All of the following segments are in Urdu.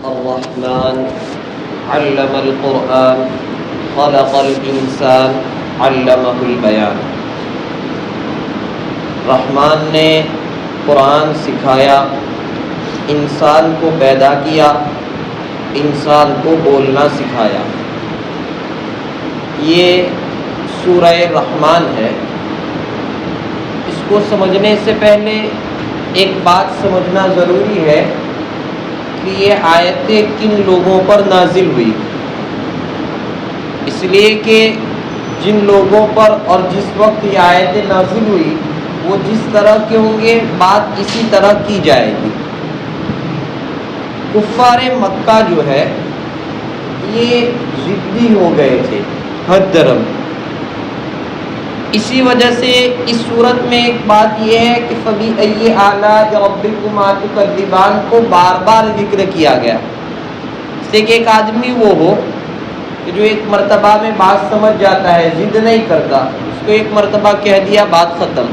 الرحمن علم القرآن خلق الانسان علمہ البیان۔ رحمان نے قرآن سکھایا، انسان کو پیدا کیا، انسان کو بولنا سکھایا۔ یہ سورہ رحمان ہے۔ اس کو سمجھنے سے پہلے ایک بات سمجھنا ضروری ہے کہ یہ آیتیں کن لوگوں پر نازل ہوئی، اس لیے کہ جن لوگوں پر اور جس وقت یہ آیتیں نازل ہوئی وہ جس طرح کے ہوں گے بات اسی طرح کی جائے گی۔ کفار مکہ جو ہے یہ ضدی ہو گئے تھے حد درم، اسی وجہ سے اس صورت میں ایک بات یہ ہے کہ فَبِأَيِّ آلَاءِ رَبِّكُمَا تُكَذِّبَانِ کو بار بار ذکر کیا گیا، اس لیے کہ ایک آدمی وہ ہو کہ جو ایک مرتبہ میں بات سمجھ جاتا ہے، ضد نہیں کرتا، اس کو ایک مرتبہ کہہ دیا بات ختم۔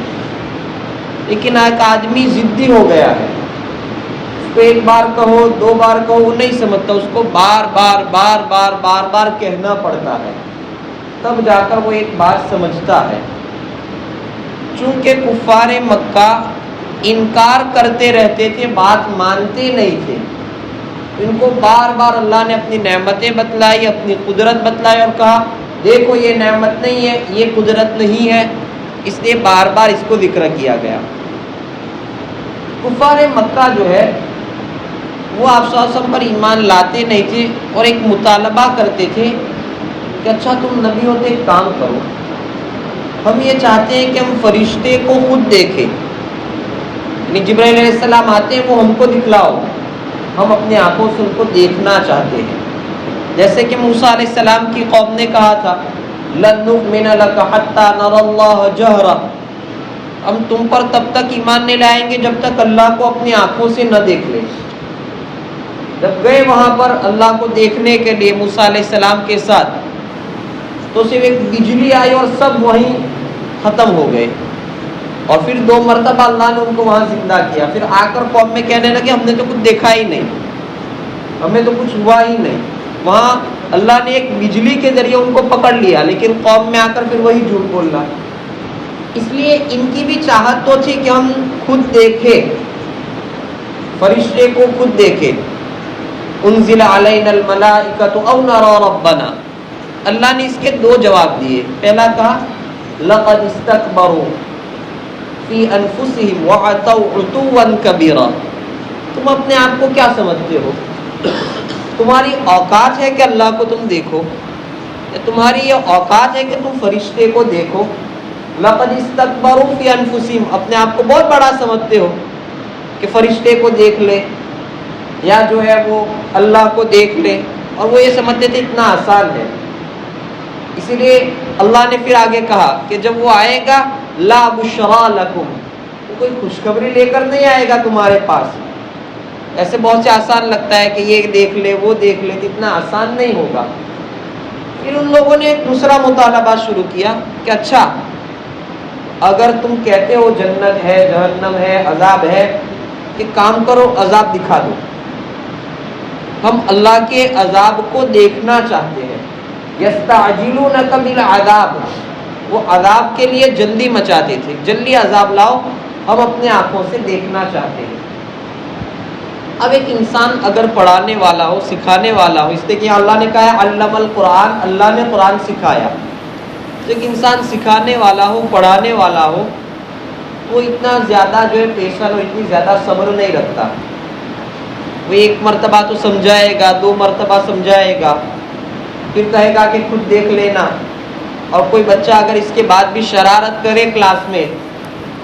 لیکن ایک آدمی ضدی ہو گیا ہے، اس کو ایک بار کہو دو بار کہو وہ نہیں سمجھتا، اس کو بار بار بار بار بار بار کہنا پڑتا ہے، تب جا کر وہ ایک بات سمجھتا ہے۔ چونکہ کفار مکہ انکار کرتے رہتے تھے، بات مانتے نہیں تھے، ان کو بار بار اللہ نے اپنی نعمتیں بتلائی، اپنی قدرت بتلائی اور کہا دیکھو یہ نعمت نہیں ہے، یہ قدرت نہیں ہے، اس لیے بار بار اس کو ذکر کیا گیا۔ کفار مکہ جو ہے وہ آپ صلی اللہ علیہ وسلم پر ایمان لاتے نہیں تھے اور ایک مطالبہ کرتے تھے کہ اچھا تم نبی ہوتے ایک کام کرو، ہم یہ چاہتے ہیں کہ ہم فرشتے کو خود دیکھیں، یعنی جبرائیل علیہ السلام آتے ہیں وہ ہم کو دکھلاؤ، ہم اپنے آنکھوں سے ان کو دیکھنا چاہتے ہیں۔ جیسے کہ موسیٰ علیہ السلام کی قوم نے کہا تھا لَن نُؤْمِنَ لَكَ حَتَّى نَرَى اللَّهَ جَهْرًا، ہم تم پر تب تک ایمان نہیں لائیں گے جب تک اللہ کو اپنی آنکھوں سے نہ دیکھ لیں۔ جب گئے وہاں پر اللہ کو دیکھنے کے لیے موسیٰ علیہ السلام کے ساتھ، تو صرف ایک بجلی آئی اور سب وہیں ختم ہو گئے، اور پھر دو مرتبہ اللہ نے ان کو وہاں زندہ کیا۔ پھر آ کر قوم میں کہنے لگے ہم نے تو کچھ دیکھا ہی نہیں، ہمیں تو کچھ ہوا ہی نہیں۔ وہاں اللہ نے ایک بجلی کے ذریعے ان کو پکڑ لیا، لیکن قوم میں آ کر پھر وہی جھوٹ بولنا۔ اس لیے ان کی بھی چاہت تو تھی کہ ہم خود دیکھیں، فرشتے کو خود دیکھیں۔ انزل علینا الملائکۃ او نری ربنا، اللہ نے اس کے دو جواب دیے۔ پہلا کہا لقد استکبروا فی انفسہم وعتوا عتوا کبیرا، تم اپنے آپ کو کیا سمجھتے ہو؟ تمہاری اوقات ہے کہ اللہ کو تم دیکھو، یا تمہاری یہ اوقات ہے کہ تم فرشتے کو دیکھو؟ لقد استکبروا فی انفسہم، اپنے آپ کو بہت بڑا سمجھتے ہو کہ فرشتے کو دیکھ لے یا جو ہے وہ اللہ کو دیکھ لے، اور وہ یہ سمجھتے تھے اتنا آسان ہے۔ اسی لیے اللہ نے پھر آگے کہا کہ جب وہ آئے گا لا بشرا لکم، وہ کوئی خوشخبری لے کر نہیں آئے گا تمہارے پاس۔ ایسے بہت سے آسان لگتا ہے کہ یہ دیکھ لے وہ دیکھ لے، اتنا آسان نہیں ہوگا۔ پھر ان لوگوں نے ایک دوسرا مطالبہ شروع کیا کہ اچھا اگر تم کہتے ہو جنت ہے، جہنم ہے، عذاب ہے، ایک کام کرو عذاب دکھا دو، ہم اللہ کے عذاب کو دیکھنا چاہتے ہیں۔ یستعجلونک بالعذاب، وہ عذاب کے لیے جلدی مچاتے تھے، جلدی عذاب لاؤ، ہم اپنے آنکھوں سے دیکھنا چاہتے ہیں۔ اب ایک انسان اگر پڑھانے والا ہو، سکھانے والا ہو، اس لیے کہ اللہ نے کہا ہے علم القرآن، اللہ نے قرآن سکھایا، تو ایک انسان سکھانے والا ہو، پڑھانے والا ہو، وہ اتنا زیادہ جو ہے پیشن اور اتنی زیادہ صبر نہیں رکھتا۔ وہ ایک مرتبہ تو سمجھائے گا، دو مرتبہ سمجھائے گا، پھر کہے گا کہ خود دیکھ لینا۔ اور کوئی بچہ اگر اس کے بعد بھی شرارت کرے کلاس میں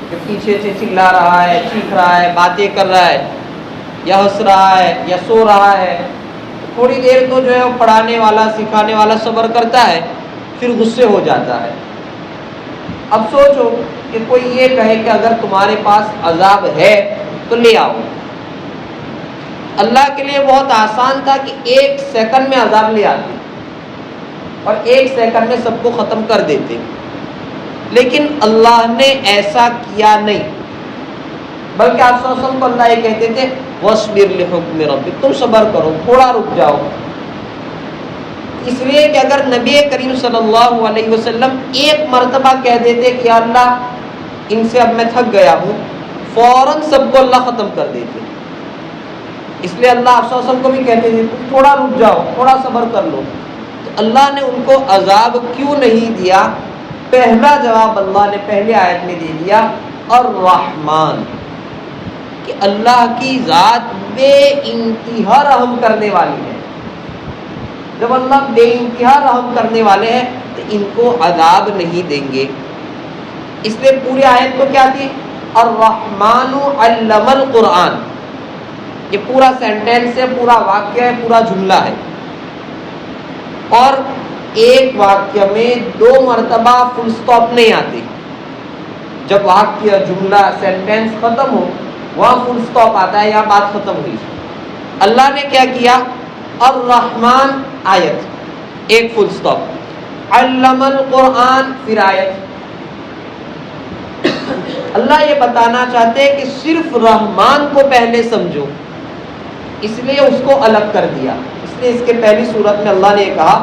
کہ پیچھے سے چلا رہا ہے، چیخ رہا ہے، باتیں کر رہا ہے، یا ہنس رہا ہے یا سو رہا ہے، تھوڑی دیر تو جو ہے وہ پڑھانے والا سکھانے والا صبر کرتا ہے، پھر غصے ہو جاتا ہے۔ اب سوچو کہ کوئی یہ کہے کہ اگر تمہارے پاس عذاب ہے تو لے آؤ، اللہ کے لیے بہت آسان تھا کہ ایک سیکنڈ میں عذاب لے آتے اور ایک سیکنڈ میں سب کو ختم کر دیتے، لیکن اللہ نے ایسا کیا نہیں۔ بلکہ آپ صلی اللہ علیہ وسلم کو اللہ یہ کہتے تھے وَاصْبِرْ لِحُكْمِ رَبِّكَ، تم صبر کرو، تھوڑا رک جاؤ. اس لیے کہ اگر نبی کریم صلی اللہ علیہ وسلم ایک مرتبہ کہہ دیتے کہ یا اللہ ان سے اب میں تھک گیا ہوں، فوراً سب کو اللہ ختم کر دیتے. اس لیے اللہ آپ صلی اللہ علیہ وسلم کو بھی کہتے تھے تم تھوڑا رک جاؤ، تھوڑا صبر کر لو. تو اللہ نے ان کو عذاب کیوں نہیں دیا؟ پہلا جواب اللہ نے پہلے آیت میں دے دیا، الرحمن، کہ اللہ کی ذات بے انتہا رحم کرنے والی ہے. جب اللہ بے انتہا رحم کرنے والے ہیں تو ان کو عذاب نہیں دیں گے. اس لیے پوری آیت کو کیا تھی؟ الرحمن علم القرآن. یہ پورا سینٹینس ہے، پورا واقعہ ہے، پورا جملہ ہے. اور ایک واقعہ میں 2 مرتبہ فل سٹاپ نہیں آتے. جب واقعہ، جملہ، سینٹینس ختم ہو وہاں فل سٹاپ آتا ہے، یہاں بات ختم ہوئی. اللہ نے کیا کیا؟ الرحمن آیت، ایک فل سٹاپ، علم القرآن پھر آیت. اللہ یہ بتانا چاہتے ہیں کہ صرف رحمان کو پہلے سمجھو، اس لیے اس کو الگ کر دیا. اس لیے اس کے پہلی صورت میں اللہ نے یہ کہا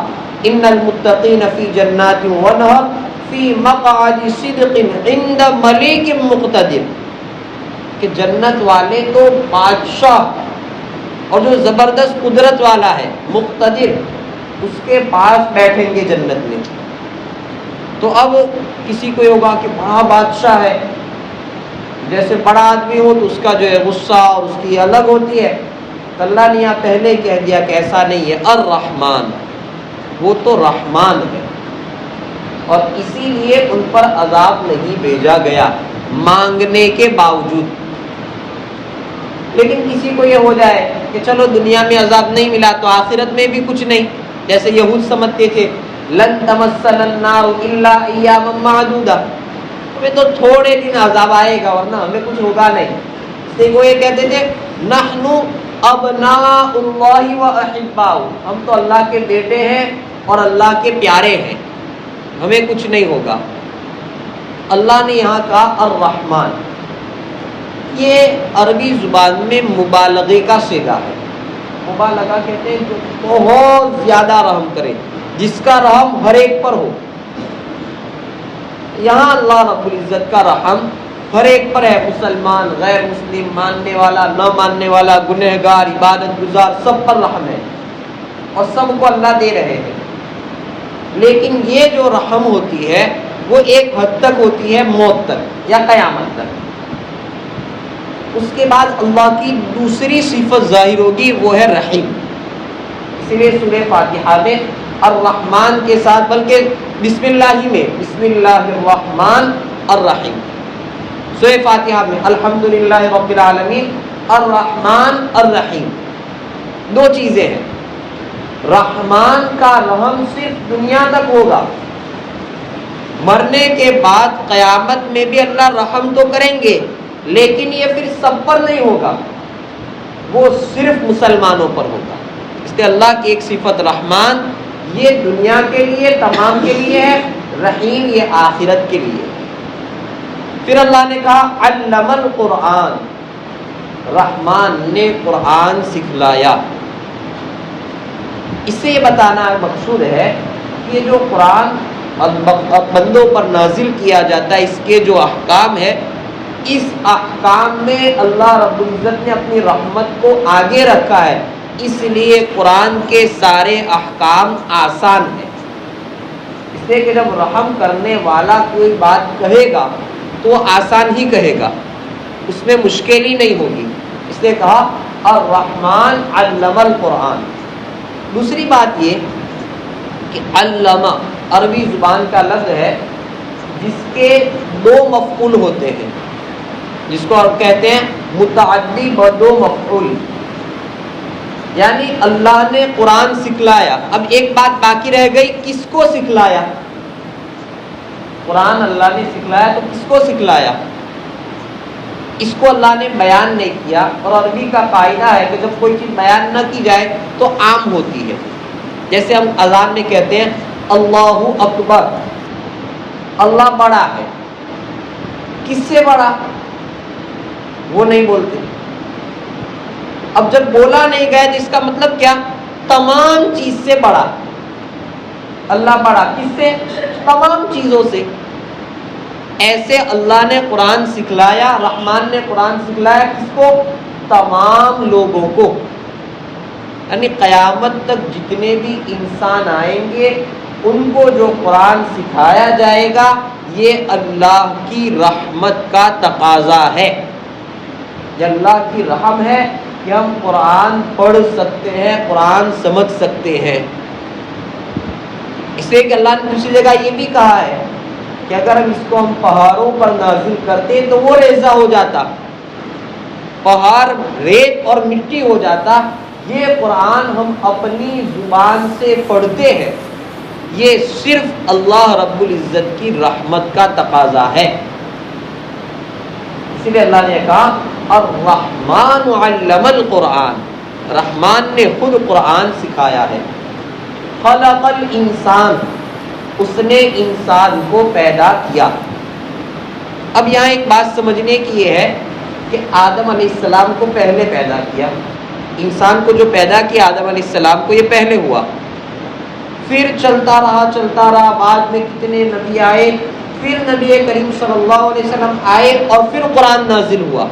ان المتقین فی جنات ونہر فی مقعد صدق عند ملیک مقتدر، کہ جنت والے تو بادشاہ اور جو زبردست قدرت والا ہے، مقتدر، اس کے پاس بیٹھیں گے جنت میں. تو اب کسی کو یہ ہوگا کہ بڑا بادشاہ ہے، جیسے بڑا آدمی ہو تو اس کا جو ہے غصہ اور اس کی الگ ہوتی ہے. تو اللہ نے یہاں پہلے کہہ دیا کہ ایسا نہیں ہے، الرحمن، وہ تو رحمان ہے، اور اسی لیے ان پر عذاب نہیں بھیجا گیا مانگنے کے باوجود. لیکن کسی کو یہ ہو جائے کہ چلو دنیا میں عذاب نہیں ملا تو آخرت میں بھی کچھ نہیں، جیسے یہود سمجھتے تھے لن تمسنا النار الا ایاما معدودا، ہمیں تو تھوڑے دن عذاب آئے گا ورنہ ہمیں کچھ ہوگا نہیں. اس لیے وہ یہ کہتے تھے نحن ابناء اللہ و احباؤ، ہم تو اللہ کے بیٹے ہیں اور اللہ کے پیارے ہیں، ہمیں کچھ نہیں ہوگا. اللہ نے یہاں کہا الرحمن. یہ عربی زبان میں مبالغے کا صیغہ ہے. مبالغہ کہتے ہیں جو بہت زیادہ رحم کرے، جس کا رحم ہر ایک پر ہو. یہاں اللہ رب العزت کا رحم ہر ایک پر ہے، مسلمان، غیر مسلم، ماننے والا، نہ ماننے والا، گنہگار، عبادت گزار، سب پر رحم ہے اور سب کو اللہ دے رہے ہیں. لیکن یہ جو رحم ہوتی ہے وہ ایک حد تک ہوتی ہے، موت تک یا قیامت تک. اس کے بعد اللہ کی دوسری صفت ظاہر ہوگی، وہ ہے رحیم. اسی لیے سورہ فاتحہ میں الرحمن کے ساتھ، بلکہ بسم اللہ ہی میں بسم اللہ الرحمن الرحیم. سورہ فاتحہ میں الحمدللہ رب العالمین الرحمن الرحیم. 2 چیزیں ہیں. رحمان کا رحم صرف دنیا تک ہوگا، مرنے کے بعد قیامت میں بھی اللہ رحم تو کریں گے، لیکن یہ پھر سب پر نہیں ہوگا، وہ صرف مسلمانوں پر ہوگا. اس لیے اللہ کی ایک صفت رحمان، یہ دنیا کے لیے، تمام کے لیے ہے. رحیم یہ آخرت کے لیے. پھر اللہ نے کہا علم القرآن، رحمان نے قرآن سکھلایا. اس سے یہ بتانا مقصود ہے کہ یہ جو قرآن بندوں پر نازل کیا جاتا ہے، اس کے جو احکام ہے، اس احکام میں اللہ رب العزت نے اپنی رحمت کو آگے رکھا ہے. اس لیے قرآن کے سارے احکام آسان ہیں. اس لیے کہ جب رحم کرنے والا کوئی بات کہے گا تو وہ آسان ہی کہے گا، اس میں مشکل ہی نہیں ہوگی. اس لیے کہا الرحمن علم القرآن. دوسری بات یہ کہ علمہ عربی زبان کا لفظ ہے جس کے 2 مفعول ہوتے ہیں، جس کو کہتے ہیں متعدی ب2 مفعول. یعنی اللہ نے قرآن سکھلایا. اب ایک بات باقی رہ گئی، کس کو سکھلایا؟ قرآن اللہ نے سکھلایا تو کس کو سکھلایا؟ اس کو اللہ نے بیان نہیں کیا. اور عربی کا قاعدہ ہے کہ جب کوئی چیز بیان نہ کی جائے تو عام ہوتی ہے. جیسے ہم اذان میں کہتے ہیں اللہ اکبر، اللہ بڑا ہے. کس سے بڑا؟ وہ نہیں بولتے. اب جب بولا نہیں گیا تو اس کا مطلب کیا؟ تمام چیز سے بڑا. اللہ بڑا کس سے؟ تمام چیزوں سے. ایسے اللہ نے قرآن سکھلایا، رحمان نے قرآن سکھلایا کس کو؟ تمام لوگوں کو. یعنی قیامت تک جتنے بھی انسان آئیں گے ان کو جو قرآن سکھایا جائے گا یہ اللہ کی رحمت کا تقاضا ہے. یہ اللہ کی رحم ہے کہ ہم قرآن پڑھ سکتے ہیں، قرآن سمجھ سکتے ہیں. اس لیے کہ اللہ نے دوسری جگہ یہ بھی کہا ہے کہ اگر ہم اس کو ہم پہاڑوں پر نازل کرتے تو وہ ریزہ ہو جاتا، پہاڑ ریت اور مٹی ہو جاتا. یہ قرآن ہم اپنی زبان سے پڑھتے ہیں، یہ صرف اللہ رب العزت کی رحمت کا تقاضا ہے. اسی لیے اللہ نے کہا الرحمن علم القرآن، رحمان نے خود قرآن سکھایا ہے. خلق الانسان، اس نے انسان کو پیدا کیا. اب یہاں ایک بات سمجھنے کی یہ ہے کہ آدم علیہ السلام کو پہلے پیدا کیا. انسان کو جو پیدا کیا آدم علیہ السلام کو، یہ پہلے ہوا. پھر چلتا رہا، بعد میں کتنے نبی آئے، پھر نبی کریم صلی اللہ علیہ وسلم آئے اور پھر قرآن نازل ہوا.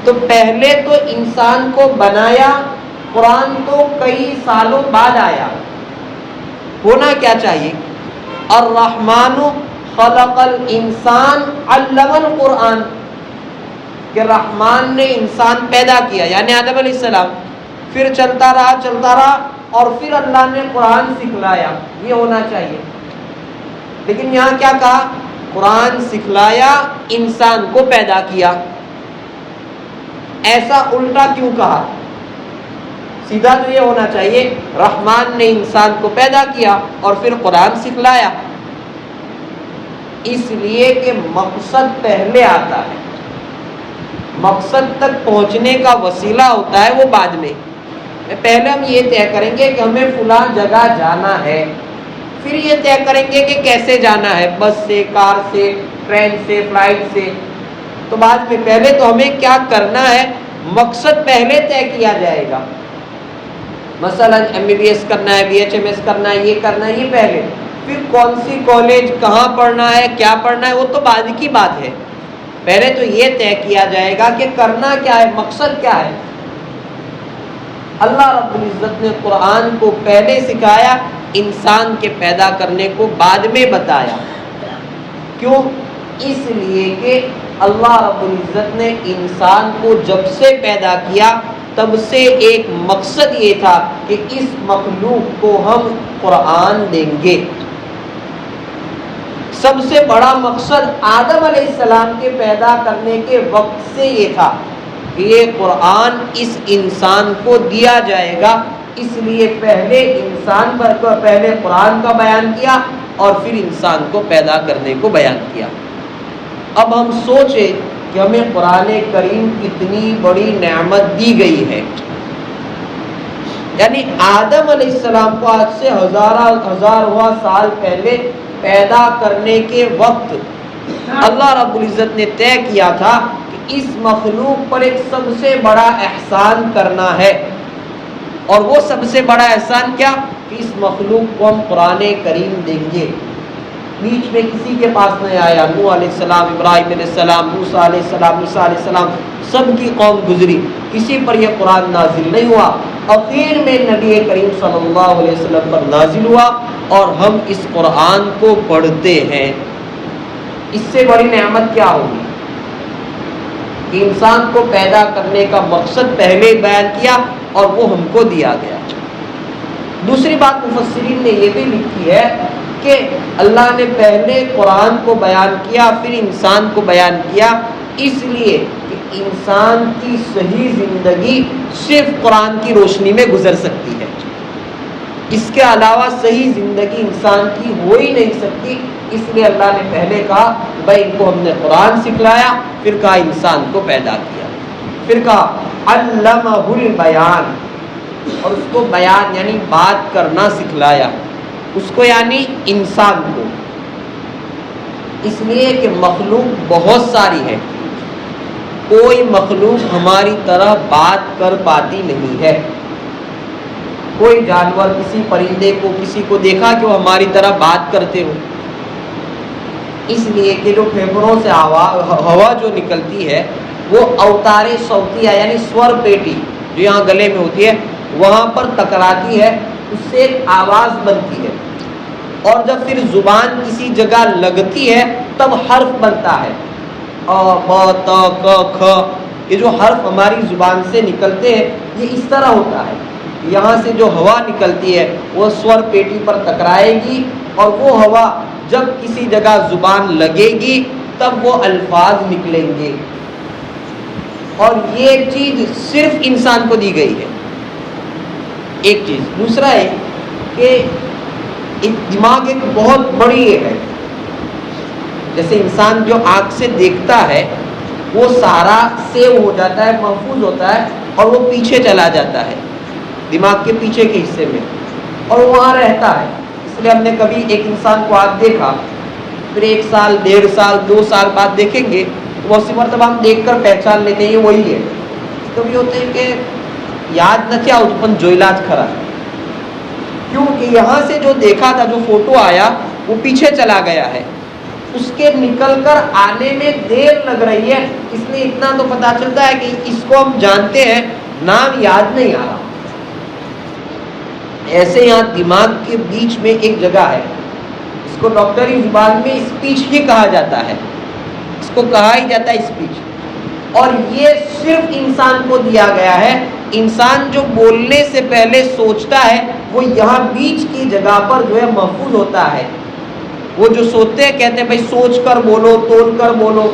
تو پہلے تو انسان کو بنایا، قرآن تو کئی سالوں بعد آیا. ہونا کیا چاہیے؟ الرحمن خلق الانسان علم القرآن، کہ رحمان نے انسان پیدا کیا یعنی آدم علیہ السلام. پھر چلتا رہا اور پھر اللہ نے قرآن سکھلایا. یہ ہونا چاہیے. لیکن یہاں کیا کہا؟ قرآن سکھلایا، انسان کو پیدا کیا. ایسا الٹا کیوں کہا؟ سیدھا تو یہ ہونا چاہیے رحمان نے انسان کو پیدا کیا اور پھر قرآن سکھلایا. اس لیے کہ مقصد پہلے آتا ہے، مقصد تک پہنچنے کا وسیلہ ہوتا ہے وہ بعد میں. پہلے ہم یہ طے کریں گے کہ ہمیں فلاں جگہ جانا ہے، پھر یہ طے کریں گے کہ کیسے جانا ہے، بس سے، کار سے، ٹرین سے، فلائٹ سے. تو بعد میں پہلے تو ہمیں کیا کرنا ہے مقصد پہلے طے کیا جائے گا. مثلا MBBS کرنا ہے، BHMS کرنا ہے، یہ کرنا ہے، یہ پہلے. پھر کون سی کالج، کہاں پڑھنا ہے، کیا پڑھنا ہے، وہ تو بعد کی بات ہے. پہلے تو یہ طے کیا جائے گا کہ کرنا کیا ہے، مقصد کیا ہے. اللہ رب العزت نے قرآن کو پہلے سکھایا، انسان کے پیدا کرنے کو بعد میں بتایا. کیوں؟ اس لیے کہ اللہ رب العزت نے انسان کو جب سے پیدا کیا تب سے ایک مقصد یہ تھا کہ اس مخلوق کو ہم قرآن دیں گے. سب سے بڑا مقصد آدم علیہ السلام کے پیدا کرنے کے وقت سے یہ تھا کہ یہ قرآن اس انسان کو دیا جائے گا. اس لیے پہلے انسان پر پہلے قرآن کا بیان کیا اور پھر انسان کو پیدا کرنے کو بیان کیا. اب ہم سوچیں کہ ہمیں قرآن کریم کتنی بڑی نعمت دی گئی ہے. یعنی آدم علیہ السلام کو آج سے ہزارواں سال پہلے پیدا کرنے کے وقت اللہ رب العزت نے طے کیا تھا کہ اس مخلوق پر ایک سب سے بڑا احسان کرنا ہے. اور وہ سب سے بڑا احسان کیا؟ کہ اس مخلوق کو ہم قرآن کریم دیں گے. بیچ میں کسی کے پاس نہیں آیا. نوح علیہ السلام، ابراہیم علیہ السلام، موسیٰ علیہ السلام، عیسیٰ علیہ السلام، سب کی قوم گزری، کسی پر یہ قرآن نازل نہیں ہوا. اخیر میں نبی کریم صلی اللہ علیہ وسلم پر نازل ہوا اور ہم اس قرآن کو پڑھتے ہیں. اس سے بڑی نعمت کیا ہوگی کہ انسان کو پیدا کرنے کا مقصد پہلے بیان کیا اور وہ ہم کو دیا گیا. دوسری بات مفسرین نے یہ بھی لکھی ہے کہ اللہ نے پہلے قرآن کو بیان کیا پھر انسان کو بیان کیا اس لیے کہ انسان کی صحیح زندگی صرف قرآن کی روشنی میں گزر سکتی ہے. اس کے علاوہ صحیح زندگی انسان کی ہو ہی نہیں سکتی. اس لیے اللہ نے پہلے کہا بھائی ان کو ہم نے قرآن سکھلایا، پھر کہا انسان کو پیدا کیا، پھر کہا علمہ البیان، اور اس کو بیان یعنی بات کرنا سکھلایا، اس کو یعنی انسان کو. اس لیے کہ مخلوق بہت ساری ہے، کوئی مخلوق ہماری طرح بات کر پاتی نہیں ہے. کوئی جانور کسی پرندے کو کسی کو دیکھا کہ وہ ہماری طرح بات کرتے ہو؟ اس لیے کہ جو پھیپھڑوں سے ہوا جو نکلتی ہے وہ اوتار صوتیہ یعنی سور پیٹی جو یہاں گلے میں ہوتی ہے وہاں پر ٹکراتی ہے، اس سے ایک آواز بنتی ہے، اور جب پھر زبان کسی جگہ لگتی ہے تب حرف بنتا ہے. ا ب ت ک کھ یہ جو حرف ہماری زبان سے نکلتے ہیں یہ اس طرح ہوتا ہے. یہاں سے جو ہوا نکلتی ہے وہ سور پیٹی پر ٹکرائے گی، اور وہ ہوا جب کسی جگہ زبان لگے گی تب وہ الفاظ نکلیں گے. اور یہ چیز صرف انسان کو دی گئی ہے. ایک چیز. دوسرا ہے کہ دماغ ایک بہت بڑی ہے. جیسے انسان جو آنکھ سے دیکھتا ہے وہ سارا سیو ہو جاتا ہے، محفوظ ہوتا ہے، اور وہ پیچھے چلا جاتا ہے دماغ کے پیچھے کے حصے میں، اور وہ وہاں رہتا ہے. اس لیے ہم نے کبھی ایک انسان کو آج دیکھا، پھر 1 سال 1.5 سال 2 سال بعد دیکھیں گے تو بہت سی مرتبہ ہم دیکھ کر پہچان لیتے ہیں یہ وہی ہے. کبھی ہوتے ہیں کہ یاد نہ کیا اتپن جو علاج کھرا، کیونکہ یہاں سے جو دیکھا تھا جو فوٹو آیا وہ پیچھے چلا گیا ہے، اس کے نکل کر آنے میں دیر لگ رہی ہے. اس لیے اتنا تو پتا چلتا ہے کہ اس کو ہم جانتے ہیں، نام یاد نہیں آ رہا. ایسے یہاں دماغ کے بیچ میں ایک جگہ ہے، اس کو ڈاکٹری زبان میں اسپیچ ہی کہا جاتا ہے، اس کو کہا ہی جاتا ہے اسپیچ. اور یہ صرف انسان کو دیا گیا ہے. انسان جو بولنے سے پہلے سوچتا ہے وہ یہاں بیچ کی جگہ پر جو ہے محفوظ ہوتا ہے. وہ جو سوچتے ہیں کہتے ہیں بھائی سوچ کر بولو، تول کر بولو.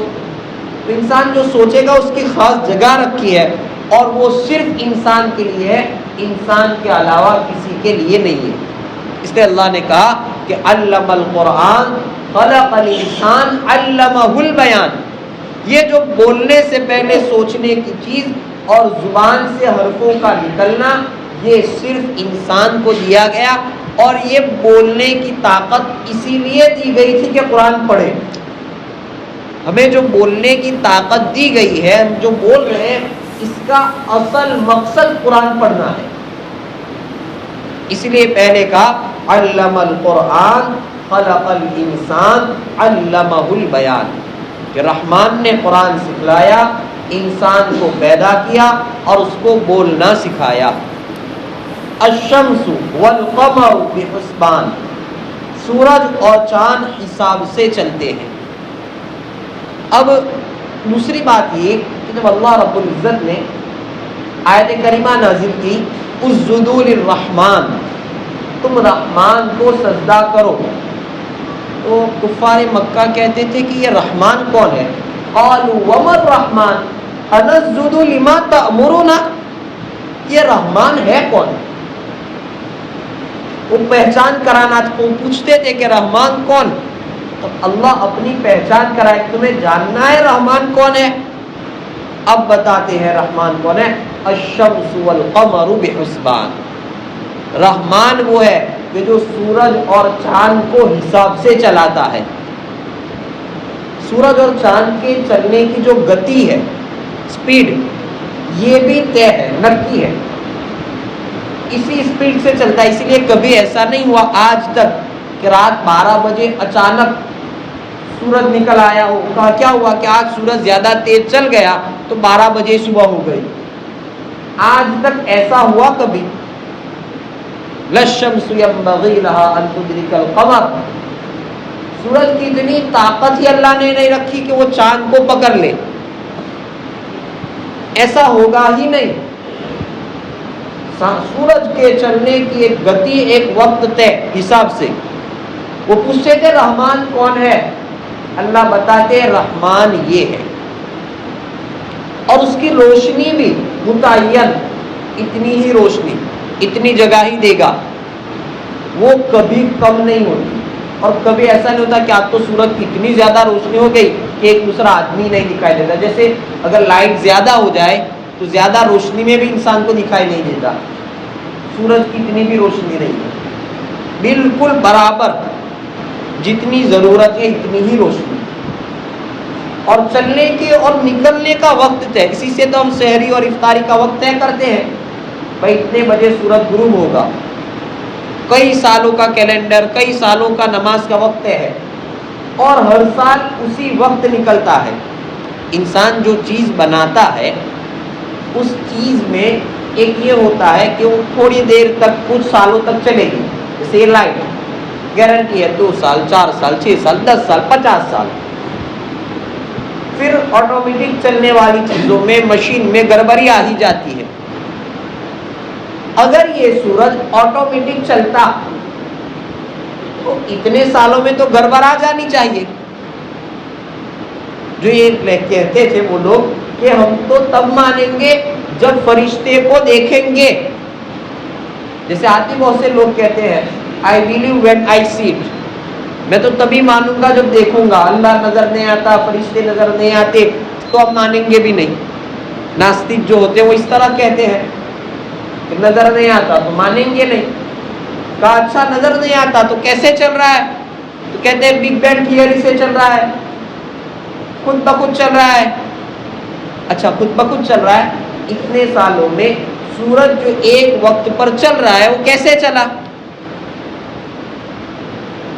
تو انسان جو سوچے گا اس کی خاص جگہ رکھی ہے، اور وہ صرف انسان کے لیے ہے، انسان کے علاوہ کسی کے لیے نہیں ہے. اس لیے اللہ نے کہا کہ علم القرآن خلق الانسان علمہ البیان. یہ جو بولنے سے پہلے سوچنے کی چیز اور زبان سے حرفوں کا نکلنا یہ صرف انسان کو دیا گیا. اور یہ بولنے کی طاقت اسی لیے دی گئی تھی کہ قرآن پڑھے. ہمیں جو بولنے کی طاقت دی گئی ہے، ہم جو بول رہے ہیں، اس کا اصل مقصد قرآن پڑھنا ہے. اس لیے پہلے کہا علم القرآن خلق الانسان علمہ البیان، کہ رحمان نے قرآن سکھلایا، انسان کو پیدا کیا اور اس کو بولنا سکھایا. الشمس والقمر بحسبان، سورج اور چاند حساب سے چلتے ہیں. اب دوسری بات یہ کہ جب اللہ رب العزت نے آیت کریمہ نازل کی اسجدوا للرحمن، تم رحمان کو سجدہ کرو، تو کفار مکہ کہتے تھے کہ یہ رحمان کون ہے؟ قالوا وما الرحمن انسجد لما تأمرنا، یہ رحمان ہے کون؟ وہ پہچان کرانا، وہ پوچھتے تھے کہ رحمان کون؟ تو اللہ اپنی پہچان کرائے، تمہیں جاننا ہے رحمان کون ہے؟ اب بتاتے ہیں رحمان کون ہے. الشمس والقمر بحسبان، رحمان وہ ہے کہ جو سورج اور چاند کو حساب سے چلاتا ہے. سورج اور چاند کے چلنے کی جو گتی ہے، سپیڈ، یہ بھی طے ہے، نکی ہے، اسی سپیڈ سے چلتا ہے. اسی لیے کبھی ایسا نہیں ہوا آج تک کہ رات 12 بجے اچانک سورج نکل آیا ہو، کہا کیا ہوا کہ آج سورج زیادہ تیز چل گیا تو 12 بجے صبح ہو گئی. آج تک ایسا ہوا کبھی؟ للشمس ينبغي لها ان تدرك القمر، سورج کی اتنی طاقت ہی اللہ نے نہیں رکھی کہ وہ چاند کو پکڑ لے، ایسا ہوگا ہی نہیں. سورج کے چلنے کی ایک گتی، ایک وقت طے حساب سے. وہ پوچھتے تھے رحمان کون ہے؟ اللہ بتاتے رحمان یہ ہے، اور اس کی روشنی بھی متعین، اتنی ہی روشنی، اتنی جگہ ہی دے گا، وہ کبھی کم نہیں ہوتی. اور کبھی ایسا نہیں ہوتا کہ آج تو سورج کی اتنی زیادہ روشنی ہو گئی کہ ایک دوسرا آدمی نہیں دکھائی دیتا. جیسے اگر لائٹ زیادہ ہو جائے تو زیادہ روشنی میں بھی انسان کو دکھائی نہیں دیتا. سورج کی اتنی بھی روشنی نہیں ہے، بالکل برابر، جتنی ضرورت ہے اتنی ہی روشنی. اور چلنے کے اور نکلنے کا وقت طے، اسی سے تو ہم سحری اور افطاری کا وقت طے کرتے ہیں، بھائی اتنے بجے سورج غروب ہوگا۔ کئی سالوں کا کیلنڈر، کئی سالوں کا نماز کا وقت طے ہے، اور ہر سال اسی وقت نکلتا ہے۔ انسان جو چیز بناتا ہے اس چیز میں ایک یہ ہوتا ہے کہ وہ تھوڑی دیر تک، کچھ سالوں تک چلے گی، جیسے لائٹ گارنٹی ہے 2 سال 4 سال 6 سال 10 سال 50 سال۔ پھر آٹومیٹک چلنے والی چیزوں میں، مشین میں گڑبڑی آ ہی جاتی ہے۔ اگر یہ سورج آٹومیٹک چلتا تو اتنے سالوں میں تو گڑبڑ آ جانی چاہیے۔ جو یہ کہتے تھے وہ لوگ کہ ہم تو تب مانیں گے جب فرشتے کو دیکھیں گے، جیسے آتی بہت سے لوگ کہتے ہیں I believe when I see it، میں تو تبھی مانوں گا جب دیکھوں گا، اللہ نظر نہیں آتا، فرشتے نظر نہیں آتے تو اب مانیں گے بھی نہیں۔ ناستک جو ہوتے ہیں وہ اس طرح کہتے ہیں کہ نظر نہیں آتا تو مانیں گے نہیں۔ کہا اچھا نظر نہیں آتا تو کیسے چل رہا ہے؟ تو کہتے ہیں بگ بینگ تھیوری سے چل رہا ہے، خود بخود چل رہا ہے۔ اچھا خود بخود چل رہا ہے، اتنے سالوں میں سورج جو ایک وقت پر چل رہا ہے وہ کیسے چلا؟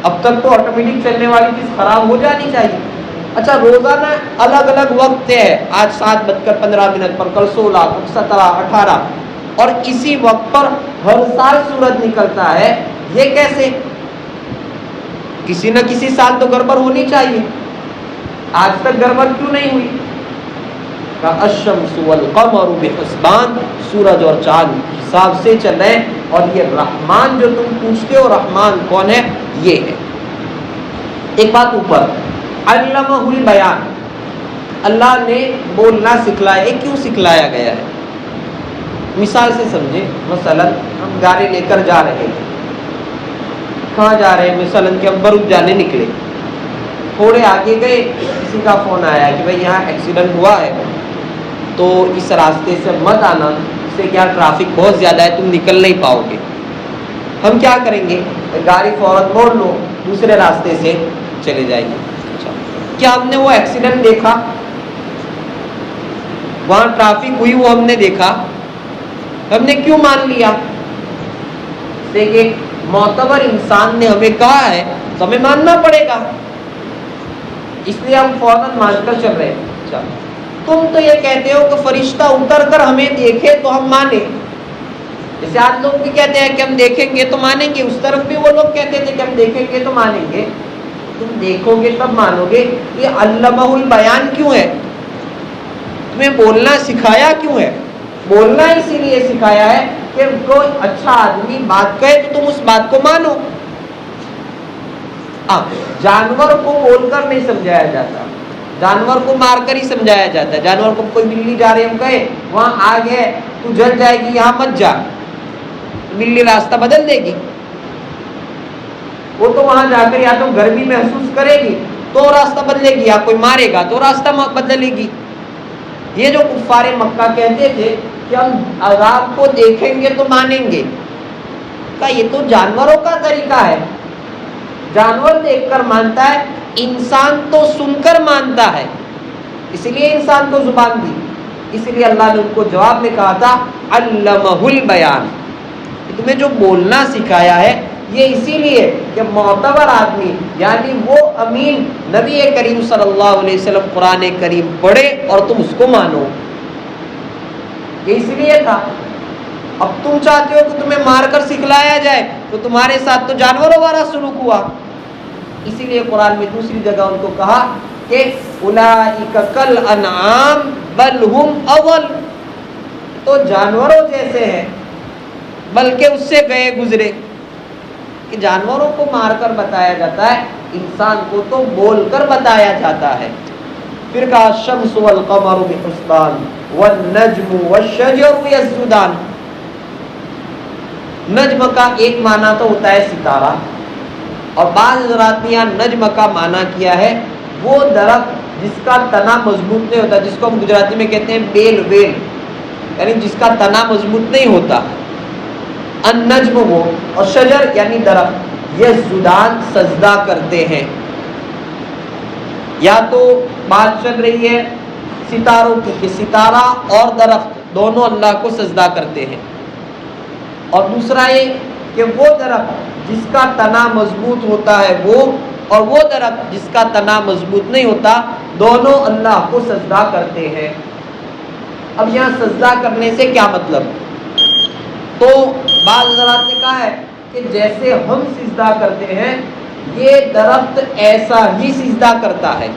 اب تک تو آٹومیٹک چلنے والی چیز خراب ہو جانی چاہیے۔ اچھا روزانہ الگ الگ وقت ہے، آج 7:15 پر، کل 16، کل 17، 18، اور اسی وقت پر ہر سال سورج نکلتا ہے، یہ کیسے؟ کسی نہ کسی سال تو گڑبڑ ہونی چاہیے، آج تک گڑبڑ کیوں نہیں ہوئی؟ الشمس والقمر بحسبان، سورج اور چاند حساب سے چل رہے ہیں، اور یہ رحمان جو تم پوچھتے ہو رحمان کون ہے، یہ ہے۔ ایک بات اوپر، علمہ البیان، اللہ نے بولنا سکھلایا ہے۔ کیوں سکھلایا گیا ہے؟ مثال سے سمجھے، مثلا ہم گاڑی لے کر جا رہے ہیں، کہاں جا رہے ہیں؟ مثلا کہ ہم برج جانے نکلے، تھوڑے آگے گئے، کسی کا فون آیا کہ بھائی یہاں ایکسیڈنٹ ہوا ہے تو اس راستے سے مت آنا، اس سے کیا ٹریفک بہت زیادہ ہے، تم نکل نہیں پاؤ گے۔ ہم کیا کریں گے؟ گاڑی فوراً موڑ لو، دوسرے راستے سے چلے جائیں گے۔ اچھا کیا ہم نے وہ ایکسیڈنٹ دیکھا؟ وہاں ٹریفک ہوئی وہ ہم نے دیکھا، ہم نے کیوں مان لیا؟ دیکھیں معتبر انسان نے ہمیں کہا ہے تو ہمیں ماننا پڑے گا، اس لیے ہم فوراً مان کر چل رہے ہیں۔ اچھا تم تو یہ کہتے ہو کہ فرشتہ اتر کر ہمیں دیکھے تو ہم مانیں، جیسے آج لوگ بھی کہتے ہیں کہ ہم دیکھیں گے تو مانیں گے، اس طرف بھی وہ لوگ کہتے تھے کہ ہم دیکھیں گے تو مانیں گے۔ تم دیکھو گے تب مانو گے، یہ علمہ البیان کیوں ہے؟ تمہیں بولنا سکھایا کیوں ہے؟ بولنا اسی لیے سکھایا ہے کہ کوئی اچھا آدمی بات کہے تو تم اس بات کو مانو۔ جانور کو بول کر نہیں سمجھایا جاتا، جانور کو مار کر ہی سمجھایا جاتا ہے۔ جانور کو کوئی بلی جا رہی ہم کہے وہاں آگ ہے تو جل جائے گی، یہاں مت جا، بلی راستہ بدل دے گی، وہ تو وہاں جا کر یا تو گرمی محسوس کرے گی تو راستہ بدلے گی، یا کوئی مارے گا تو راستہ بدلے گی۔ یہ جو کفار مکہ کہتے تھے کہ ہم عذاب کو دیکھیں گے تو مانیں گے، کہ یہ تو جانوروں کا طریقہ ہے، جانور دیکھ کر مانتا ہے، انسان تو سن کر مانتا ہے، اس لیے انسان کو زبان دی۔ اس لیے اللہ نے ان کو جواب میں کہا تھا علمہ البیان، تمہیں جو بولنا سکھایا ہے یہ اسی لیے کہ معتبر آدمی یعنی وہ امین نبی کریم صلی اللہ علیہ وسلم قرآن کریم پڑھے اور تم اس کو مانو، یہ اس لیے تھا۔ اب تم چاہتے ہو کہ تمہیں مار کر سکھلایا جائے تو تمہارے ساتھ تو جانوروں والا سلوک ہوا، اسی لیے قرآن میں دوسری جگہ ان کو کہا کہ اولئک کالانعام بل ہم اضل، تو جانوروں جیسے ہیں بلکہ اس سے گئے گزرے، کہ جانوروں کو مار کر بتایا جاتا ہے، انسان کو تو بول کر بتایا جاتا ہے۔ پھر کہا الشمس والقمر بحسبان والنجم والشجر یسجدان۔ نجم کا ایک معنی تو ہوتا ہے ستارہ، اور بعض حضرات نے یہاں نجم کا معنی کیا ہے وہ درخت جس کا تنا مضبوط نہیں ہوتا، جس کو ہم گجراتی میں کہتے ہیں بیل، ویل یعنی جس کا تنا مضبوط نہیں ہوتا، النجم وہ، اور شجر یعنی درخت، یسجدان سجدہ کرتے ہیں۔ یا تو بات چل رہی ہے ستاروں کی کہ ستارہ اور درخت دونوں اللہ کو سجدہ کرتے ہیں، اور دوسرا یہ کہ وہ درخت جس کا تنا مضبوط ہوتا ہے وہ، اور وہ درخت جس کا تنا مضبوط نہیں ہوتا، دونوں اللہ کو سجدہ کرتے ہیں۔ اب یہاں سجدہ کرنے سے کیا مطلب؟ تو بعض حضرات نے کہا ہے کہ جیسے ہم سجدہ کرتے ہیں یہ درخت ایسا ہی سجدہ کرتا ہے،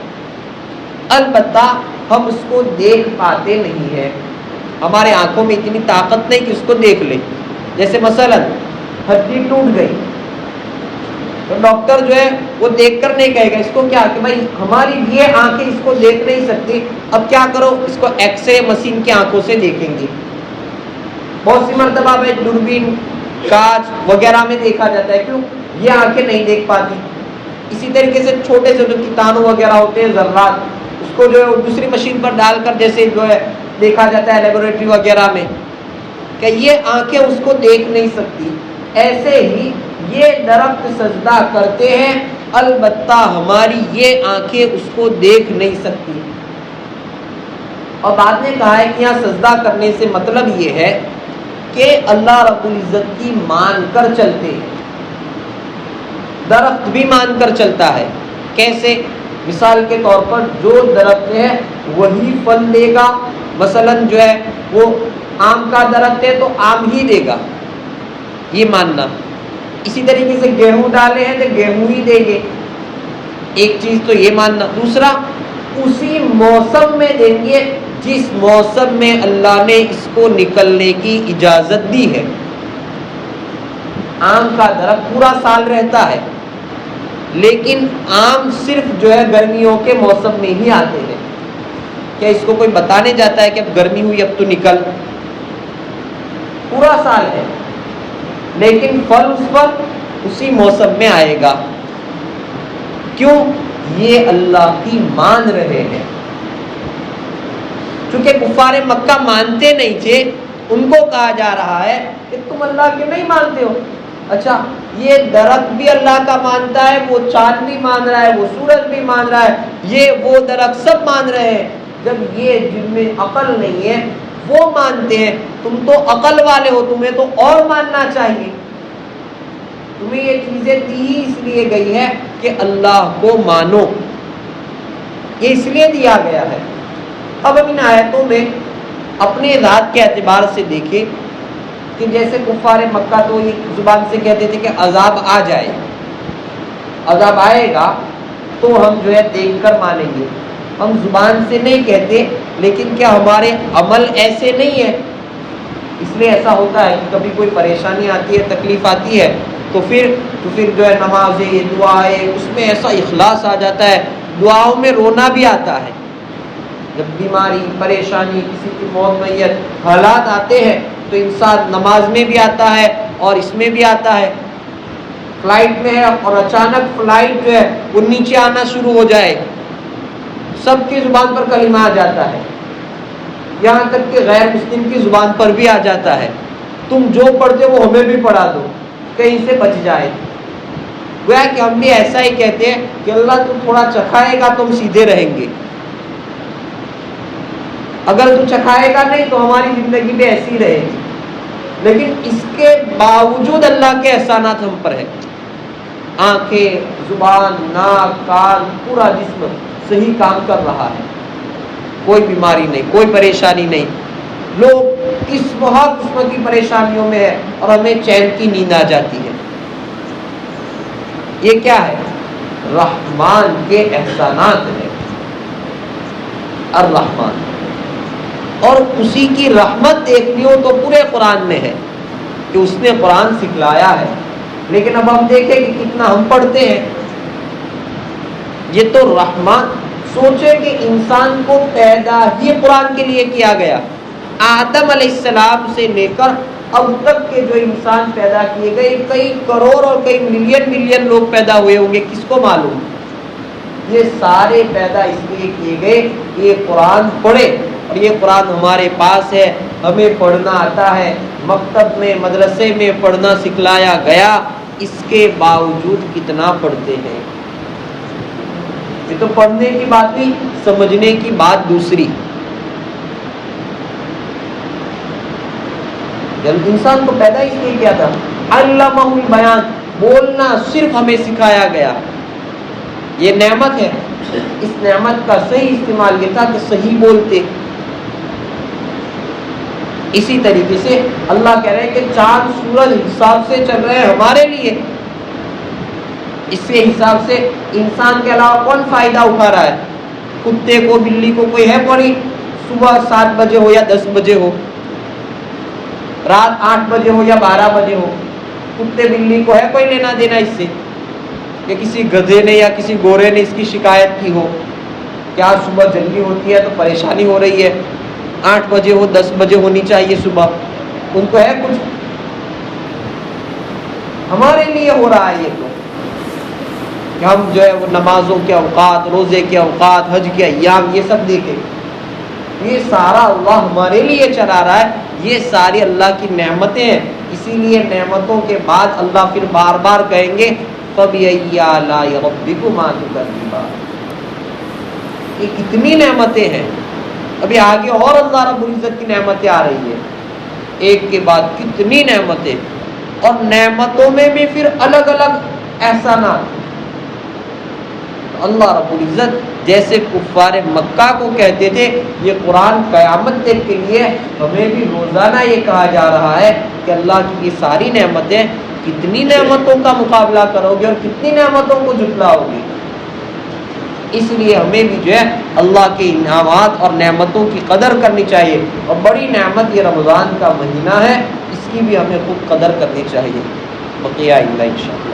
البتہ ہم اس کو دیکھ پاتے نہیں ہیں، ہمارے آنکھوں میں اتنی طاقت نہیں کہ اس کو دیکھ لیں۔ جیسے مثلا ہڈی ٹوٹ گئی تو ڈاکٹر جو ہے وہ دیکھ کر نہیں کہے گا اس کو کیا کہ بھائی ہماری یہ آنکھیں اس کو دیکھ نہیں سکتی، اب کیا کرو اس کو ایکس رے مشین کی آنکھوں سے دیکھیں گے۔ بہت سی مرتبہ میں دوربین کانچ وغیرہ میں دیکھا جاتا ہے، کیوں؟ یہ آنکھیں نہیں دیکھ پاتی۔ اسی طریقے سے چھوٹے سے جو کیٹانو وغیرہ ہوتے ہیں ذرات، اس کو جو ہے دوسری مشین پر ڈال کر جیسے جو ہے دیکھا جاتا ہے لیبورٹری وغیرہ میں کہ یہ آنکھیں اس کو دیکھ نہیں سکتی، ایسے ہی یہ درخت سجدہ کرتے ہیں البتہ ہماری یہ آنکھیں اس کو دیکھ نہیں سکتی۔ اور بعد نے کہا ہے کہ یہاں سجدہ کرنے سے مطلب یہ ہے کہ اللہ رب العزت کی مان کر چلتے ہیں۔ درخت بھی مان کر چلتا ہے، کیسے؟ مثال کے طور پر جو درخت ہے وہی پھل دے گا، مثلا جو ہے وہ آم کا درخت ہے تو آم ہی دے گا، یہ ماننا۔ اسی طریقے سے گیہوں ڈالے ہیں تو گیہوں ہی دیں گے، ایک چیز تو یہ ماننا۔ دوسرا اسی موسم میں دیں گے جس موسم میں اللہ نے اس کو نکلنے کی اجازت دی ہے۔ آم کا درخت پورا سال رہتا ہے لیکن آم صرف جو ہے گرمیوں کے موسم میں ہی آتے ہیں، کیا اس کو کوئی بتانے جاتا ہے کہ اب گرمی ہوئی اب تو نکل؟ پورا سال ہے لیکن پھل اس پر اسی موسم میں آئے گا، کیوں؟ یہ اللہ کی مان رہے ہیں۔ چونکہ کفار مکہ مانتے نہیں تھے، ان کو کہا جا رہا ہے کہ تم اللہ کے نہیں مانتے ہو، اچھا یہ درخت بھی اللہ کا مانتا ہے، وہ چاند بھی مان رہا ہے، وہ سورج بھی مان رہا ہے، یہ وہ درخت سب مان رہے ہیں، جب یہ جن میں عقل نہیں ہے وہ مانتے ہیں، تم تو عقل والے ہو، تمہیں تو اور ماننا چاہیے۔ تمہیں یہ چیزیں دی ہی اس لیے گئی ہے کہ اللہ کو مانو، یہ اس لیے دیا گیا ہے۔ اب ہم ان آیتوں میں اپنے ذات کے اعتبار سے دیکھیں کہ جیسے کفار مکہ تو یہ زبان سے کہتے تھے کہ عذاب آ جائے، عذاب آئے گا تو ہم جو ہے دیکھ کر مانیں گے، ہم زبان سے نہیں کہتے، لیکن کیا ہمارے عمل ایسے نہیں ہے؟ اس لیے ایسا ہوتا ہے کہ کبھی کوئی پریشانی آتی ہے، تکلیف آتی ہے تو پھر جو ہے نماز ہے، دعا ہے، اس میں ایسا اخلاص آ جاتا ہے، دعاؤں میں رونا بھی آتا ہے۔ جب بیماری، پریشانی، کسی کی موت، میت، حالات آتے ہیں تو انسان نماز میں بھی آتا ہے اور اس میں بھی آتا ہے۔ فلائٹ میں ہے اور اچانک فلائٹ جو ہے وہ نیچے آنا شروع ہو جائے، سب کی زبان پر کلمہ آ جاتا ہے، یہاں تک کہ غیر مسلم کی زبان پر بھی آ جاتا ہے، تم جو پڑھتے وہ ہمیں بھی پڑھا دو کہیں سے بچ جائے۔ گویا کہ ہم بھی ایسا ہی کہتے ہیں کہ اللہ تو تھوڑا چکھائے گا تو ہم سیدھے رہیں گے، اگر تو چکھائے گا نہیں تو ہماری زندگی بھی ایسی رہے گی۔ لیکن اس کے باوجود اللہ کے احسانات ہم پر ہے، آنکھیں، زبان، ناک، کان، پورا جسم صحیح کام کر رہا ہے، کوئی بیماری نہیں، کوئی پریشانی نہیں۔ لوگ ہر قسم کی پریشانیوں میں ہے اور ہمیں چین کی نیند آ جاتی ہے۔ یہ کیا ہے؟ رحمان کے احسانات ہیں، الرحمن۔ اور اسی کی رحمت دیکھنی ہو تو پورے قرآن میں ہے کہ اس نے قرآن سکھلایا ہے، لیکن اب ہم دیکھیں کہ کتنا ہم پڑھتے ہیں۔ یہ تو رحمان، سوچے کہ انسان کو پیدا ہی قرآن کے لیے کیا گیا، آدم علیہ السلام سے لے کر اب تک کے جو انسان پیدا کیے گئے، کئی کروڑ اور کئی ملین لوگ پیدا ہوئے ہوں گے، کس کو معلوم؟ یہ سارے پیدا اس لیے کیے گئے کہ یہ قرآن پڑھے، اور یہ قرآن ہمارے پاس ہے، ہمیں پڑھنا آتا ہے، مکتب میں، مدرسے میں پڑھنا سکھلایا گیا، اس کے باوجود کتنا پڑھتے ہیں؟ یہ تو پڑھنے کی بات ہوئی، سمجھنے کی بات دوسری۔ جب انسان کو پیدا اس لیے کیا تھا، علمہ البیان، بولنا صرف ہمیں سکھایا گیا۔ یہ نعمت ہے، اس نعمت کا صحیح استعمال یہ تھا کہ صحیح بولتے۔ اسی طریقے سے اللہ کہہ رہے ہیں کہ چاند سورج حساب سے چل رہے ہیں ہمارے لیے، اس کے حساب سے انسان کے علاوہ کون فائدہ اٹھا رہا ہے؟ کتے کو بلی کو کوئی ہے پڑی؟ صبح 7 بجے ہو یا 10 بجے ہو، رات 8 بجے ہو یا 12 بجے ہو، کتے بلی کو ہے کوئی لینا دینا اس سے؟ کہ کسی گدھے نے یا کسی گورے نے اس کی شکایت کی ہو کہ آج صبح جلدی ہوتی ہے تو پریشانی ہو رہی ہے، 8 بجے ہو 10 بجے ہونی چاہیے صبح، ان کو ہے کچھ؟ ہمارے لیے ہو رہا ہے یہ تو، کہ ہم جو ہے وہ نمازوں کے اوقات، روزے کے اوقات، حج کے ایام یہ سب دیکھیں، یہ سارا اللہ ہمارے لیے چلا رہا ہے، یہ ساری اللہ کی نعمتیں ہیں۔ اسی لیے نعمتوں کے بعد اللہ پھر بار بار کہیں گے فَبِأَيِّ آلَاءِ رَبِّكُمَا تُكَذِّبَانِ۔ یہ کتنی نعمتیں ہیں، ابھی آگے اور اللہ رب العزت کی نعمتیں آ رہی ہیں، ایک کے بعد کتنی نعمتیں، اور نعمتوں میں بھی پھر الگ الگ احسانات۔ اللہ رب العزت جیسے کفار مکہ کو کہتے تھے یہ قرآن قیامت تک کے لیے، ہمیں بھی روزانہ یہ کہا جا رہا ہے کہ اللہ کی یہ ساری نعمتیں، کتنی نعمتوں کا مقابلہ کرو گے اور کتنی نعمتوں کو جھٹلاؤ گے۔ اس لیے ہمیں بھی جو ہے اللہ کے انعامات اور نعمتوں کی قدر کرنی چاہیے، اور بڑی نعمت یہ رمضان کا مہینہ ہے، اس کی بھی ہمیں خوب قدر کرنی چاہیے۔ بقیہ اللہ انشاءاللہ۔